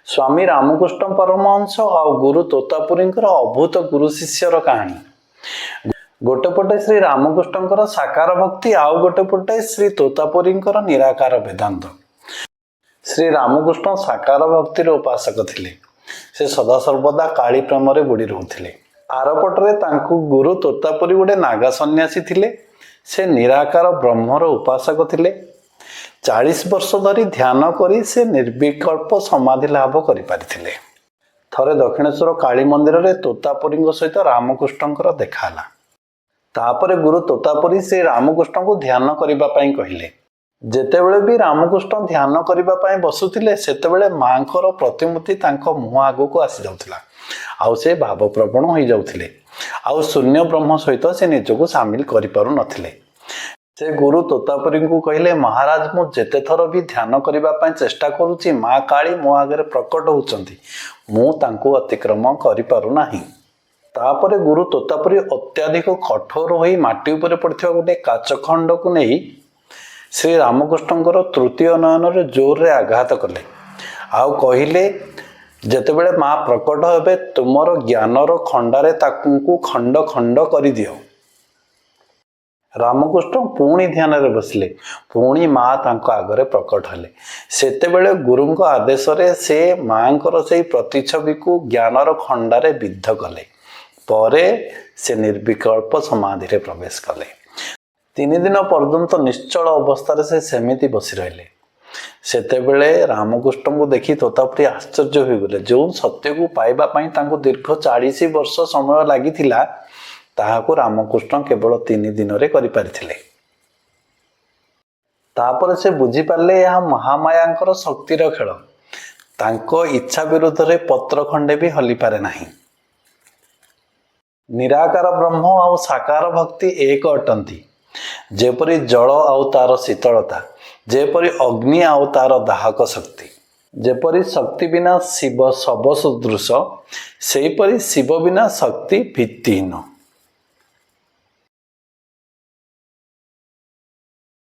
स्वामी रामकृष्ण परमहंस आ गुरु तोतापुरींकर अभूत गुरु शिष्यर कहानी। गोटे पटे श्री रामकृष्णଙ୍କର साकार भक्ति आउ गोटे पटे श्री तोतापुरींकर निराकार वेदांत। श्री रामकृष्ण साकार भक्तिर उपासक थिले। से सदासर्वदा काली प्रेम रे बुड़ी रहुथिले। आरपटरे तांकु गुरु तोतापुरी गोटे नागा सन्यासी थिले। से निराकार ब्रह्मर उपासक थिले। 40 वर्ष धरी ध्यान करी से निर्विकल्प समाधि लाभ करि पारिथिले। थरे दक्षिणेश्वर काली मंदिर रे तोतापुरी सहित रामकृष्णଙ୍କର देखाला। तापरे गुरु तोतापुरी श्री रामकृष्ण को ध्यान करिबा पई कहिले। जेतेबेले भी रामकृष्ण ध्यान करिबा पई बसुथिले सेतेबेले मांकर प्रतिमूर्ति तांको मुह आगो को आसी जाउथिला। आउ से भावप्रवण होई जाउथिले। आउ शून्य ब्रह्म सहित से निजको शामिल करि पारु नथिले। से गुरु तोतापुरी को कहले, महाराज मु जेते थर भी ध्यान करिबा पई चेष्टा करूची मां काली मो आगे प्रकट होउचंती, मु तांको अतिक्रम करि पारु नाही। तापरे गुरु तोतापुरी अत्याधिक कठोर होई माटी उपरे पड़थिबा गोटे काचखंड को नहीं श्री रामकृष्णଙ୍କର तृतीय नयन रे जोर रे आघात कले। आउ कहिले, जेतेबेले मां प्रकट हेबे तुमर ज्ञानर खंडारे ताकू खंड खंड करि दियो। रामकृष्ण पुणी ध्यान रे बसले। पुणी माँ तांको आगरे प्रकट हेले। सेतेबेले गुरुंक आदेश रे से मांकर से प्रतिछवि को ज्ञानर खंडारे विद्ध कले। परे से निर्विकल्प समाधि रे प्रवेश कले। 3 दिन पर्यंत निश्चल अवस्था से सेमिति बसी रहिले। सेतेबेले रामकृष्ण को देखि तोतापुरी आश्चर्य हो गले। जो सत्य को पाइबा पई तांको दीर्घ 40 वर्ष समय लागिथिला ताहाको रामकृष्ण केवल 3 दिन रे करि पारिथिले। तापर से बुझी पारले यह महामायांकर शक्तिर खेल। तांको इच्छा विरुद्ध रे पत्र खंडे भी हली पारे नाही। निराकार ब्रह्म आउ साकार भक्ति एक अटंती। जेपरी जल आउ तार शीतलता, जेपरी अग्नि आउ तार दाहक शक्ति, जेपरी शक्ति बिना शिव शव सदृश, सेहीपरि शिव बिना शक्ति भित्तिहीन।